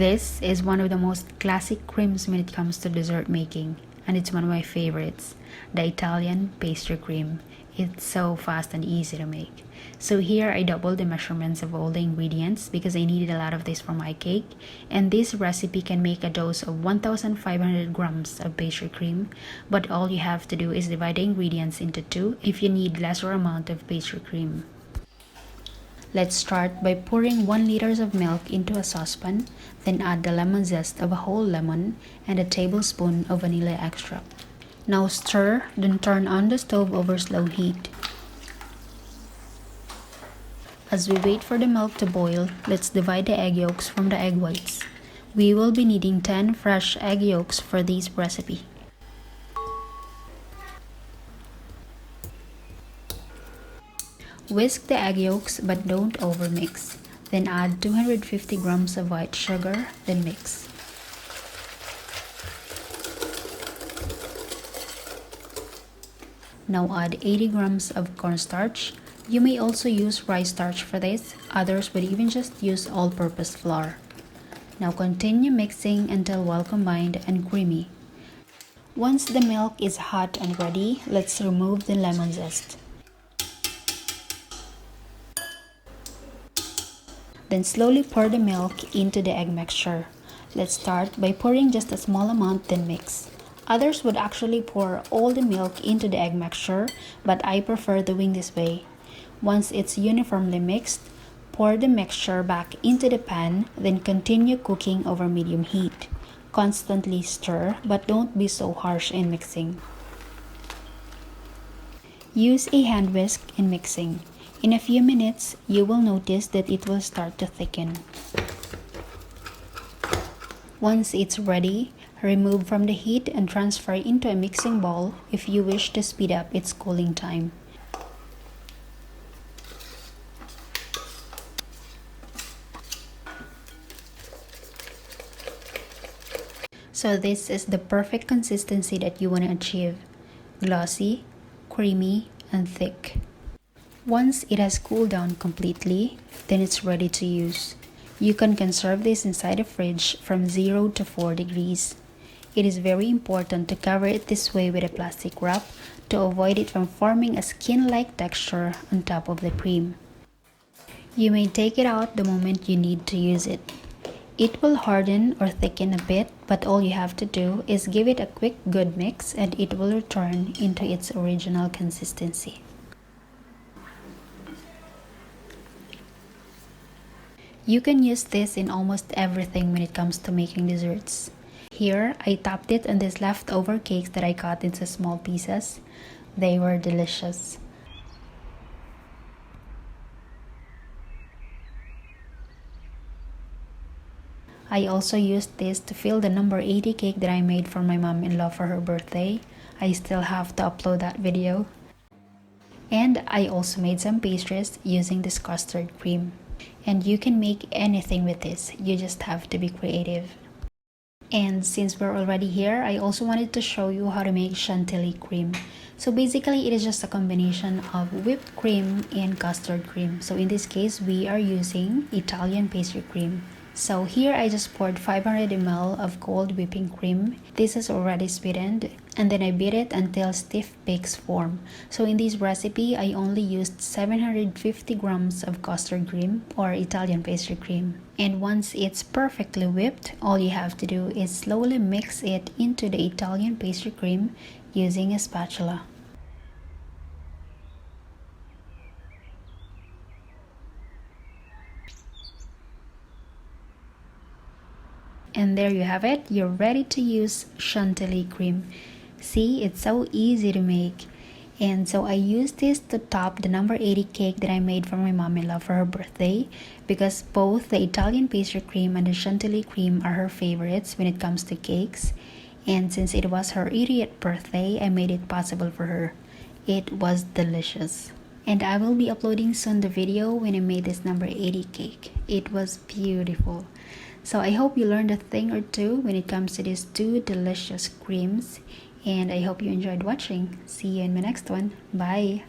This is one of the most classic creams when it comes to dessert making, and it's one of my favorites, the Italian pastry cream. It's so fast and easy to make. So here I doubled the measurements of all the ingredients because I needed a lot of this for my cake, and this recipe can make a dose of 1500 grams of pastry cream, but all you have to do is divide the ingredients into two if you need lesser amount of pastry cream. Let's start by pouring 1 liter of milk into a saucepan, then add the lemon zest of a whole lemon and a tablespoon of vanilla extract. Now stir, then turn on the stove over slow heat. As we wait for the milk to boil, let's divide the egg yolks from the egg whites. We will be needing 10 fresh egg yolks for this recipe. Whisk the egg yolks but don't overmix. Then add 250 grams of white sugar, then mix. Now add 80 grams of cornstarch. You may also use rice starch for this, others would even just use all-purpose flour. Now continue mixing until well combined and creamy. Once the milk is hot and ready, let's remove the lemon zest. Then slowly pour the milk into the egg mixture. Let's start by pouring just a small amount, then mix. Others would actually pour all the milk into the egg mixture, but I prefer doing this way. Once it's uniformly mixed, pour the mixture back into the pan, then continue cooking over medium heat. Constantly stir, but don't be so harsh in mixing. Use a hand whisk in mixing. In a few minutes, you will notice that it will start to thicken. Once it's ready, remove from the heat and transfer into a mixing bowl if you wish to speed up its cooling time. So this is the perfect consistency that you want to achieve. Glossy, creamy, and thick. Once it has cooled down completely, then it's ready to use. You can conserve this inside the fridge from 0 to 4 degrees. It is very important to cover it this way with a plastic wrap to avoid it from forming a skin-like texture on top of the cream. You may take it out the moment you need to use it. It will harden or thicken a bit, but all you have to do is give it a quick good mix and it will return into its original consistency. You can use this in almost everything when it comes to making desserts. Here, I topped it on these leftover cakes that I cut into small pieces. They were delicious. I also used this to fill the number 80 cake that I made for my mom-in-law for her birthday. I still have to upload that video. And I also made some pastries using this custard cream. And you can make anything with this, you just have to be creative. And since we're already here, I also wanted to show you how to make Chantilly cream. So basically, it is just a combination of whipped cream and custard cream. So in this case, we are using Italian pastry cream. So here I just poured 500 ml of cold whipping cream. This is already sweetened, and then I beat it until stiff peaks form. So in this recipe, I only used 750 grams of custard cream or Italian pastry cream. And once it's perfectly whipped, all you have to do is slowly mix it into the Italian pastry cream using a spatula. And there you have it, you're ready to use Chantilly cream. See, it's so easy to make. And so I used this to top the number 80 cake that I made for my mom-in-law for her birthday, because both the Italian pastry cream and the Chantilly cream are her favorites when it comes to cakes. And since it was her 80th birthday, I made it possible for her. It was delicious. And I will be uploading soon the video when I made this number 80 cake. It was beautiful. So I hope you learned a thing or two when it comes to these two delicious creams. And I hope you enjoyed watching. See you in my next one. Bye!